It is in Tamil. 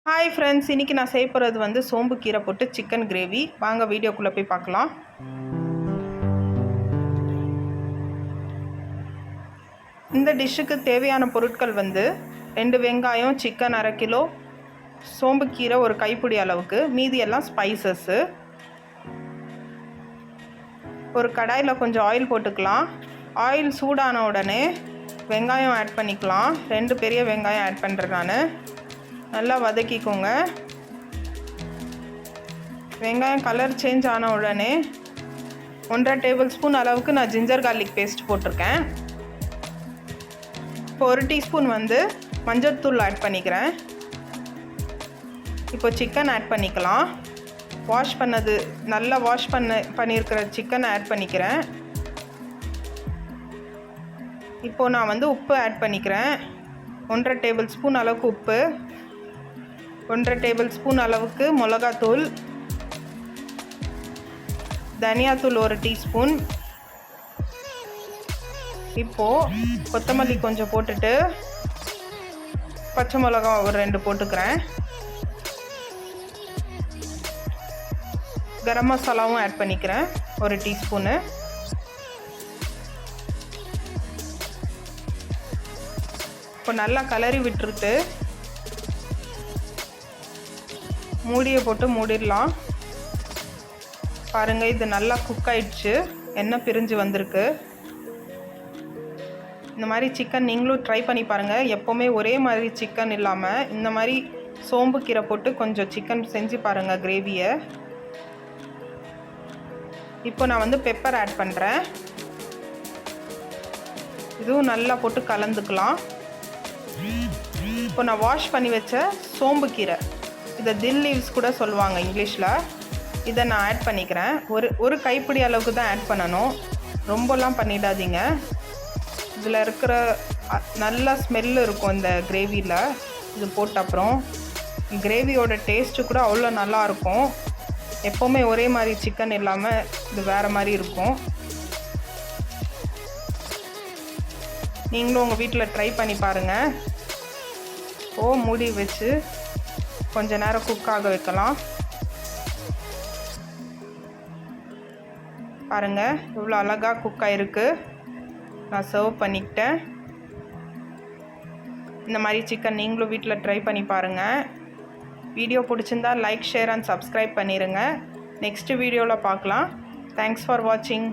ஹாய் ஃப்ரெண்ட்ஸ், இன்றைக்கி நான் செய்ய போகிறது வந்து சோம்பு கீரை போட்டு சிக்கன் கிரேவி. வாங்க வீடியோக்குள்ளே போய் பார்க்கலாம். இந்த டிஷ்ஷுக்கு தேவையான பொருட்கள் வந்து 2 வெங்காயம், சிக்கன் 1/2 கிலோ, சோம்பு கீரை ஒரு கைப்பிடி அளவுக்கு, மீதி எல்லாம் ஸ்பைசஸ்ஸு. ஒரு கடாயில் கொஞ்சம் ஆயில் போட்டுக்கலாம். ஆயில் சூடான உடனே வெங்காயம் ஆட் பண்ணிக்கலாம். 2 பெரிய வெங்காயம் ஆட் பண்ணுறேன் நான். நல்லா வதக்கிக்கோங்க. வெங்காயம் கலர் சேஞ்ச் ஆன உடனே 1.5 டேபிள் ஸ்பூன் அளவுக்கு நான் ஜிஞ்சர் கார்லிக் பேஸ்ட் போட்டிருக்கேன். இப்போ 1 டீஸ்பூன் வந்து மஞ்சள்தூள் ஆட் பண்ணிக்கிறேன். இப்போ சிக்கன் ஆட் பண்ணிக்கலாம். நல்லா வாஷ் பண்ணியிருக்கிற சிக்கனை ஆட் பண்ணிக்கிறேன். இப்போது நான் வந்து உப்பு ஆட் பண்ணிக்கிறேன். 1.5 டேபிள் ஸ்பூன் அளவுக்கு உப்பு, 1.5 டேபிள் ஸ்பூன் அளவுக்கு மிளகாத்தூள், தனியாத்தூள் 1 டீஸ்பூன். இப்போது கொத்தமல்லி கொஞ்சம் போட்டுட்டு பச்சை மிளகா ஒரு 2 போட்டுக்கிறேன். கரம் மசாலாவும் ஆட் பண்ணிக்கிறேன் 1 டீஸ்பூனு. இப்போ நல்லா கலரி விட்டுருட்டு மூடியை போட்டு மூடிடலாம். பாருங்கள், இது நல்லா குக் ஆயிடுச்சு, எண்ணெய் பிரிஞ்சு வந்திருக்கு. இந்த மாதிரி சிக்கன் நீங்களும் ட்ரை பண்ணி பாருங்கள். எப்போவுமே ஒரே மாதிரி சிக்கன் இல்லாமல் இந்த மாதிரி சோம்பு கீரை போட்டு கொஞ்சம் சிக்கன் செஞ்சு பாருங்கள் கிரேவியை. இப்போ நான் வந்து பெப்பர் ஆட் பண்ணுறேன். இதுவும் நல்லா போட்டு கலந்துக்கலாம். இப்போ நான் வாஷ் பண்ணி வச்ச சோம்பு கீரை, இதை தில் லீவ்ஸ் கூட சொல்லுவாங்க இங்கிலீஷில், இதை நான் ஆட் பண்ணிக்கிறேன். ஒரு கைப்பிடி அளவுக்கு தான் ஆட் பண்ணணும், ரொம்பலாம் பண்ணிடாதீங்க. இதில் இருக்கிற நல்ல ஸ்மெல்லு இருக்கும் இந்த கிரேவியில். இது போட்ட அப்புறம் கிரேவியோட டேஸ்ட்டு கூட அவ்வளோ நல்லாயிருக்கும். எப்போவுமே ஒரே மாதிரி சிக்கன் இல்லாமல் இது வேறு மாதிரி இருக்கும். நீங்களும் உங்கள் வீட்டில் ட்ரை பண்ணி பாருங்கள். மூடி வச்சு கொஞ்ச நேரம் குக் ஆக வைக்கலாம். பாருங்கள், இவ்வளோ அழகாக குக் ஆகிருக்கு. நான் சர்வ் பண்ணிக்கிட்டேன். இந்த மாதிரி சிக்கன் நீங்களும் வீட்டில் ட்ரை பண்ணி பாருங்கள். வீடியோ பிடிச்சிருந்தா லைக், ஷேர் அண்ட் சப்ஸ்கிரைப் பண்ணிடுங்க. நெக்ஸ்ட் வீடியோவில் பார்க்கலாம். தேங்க்ஸ் ஃபார் வாட்சிங்.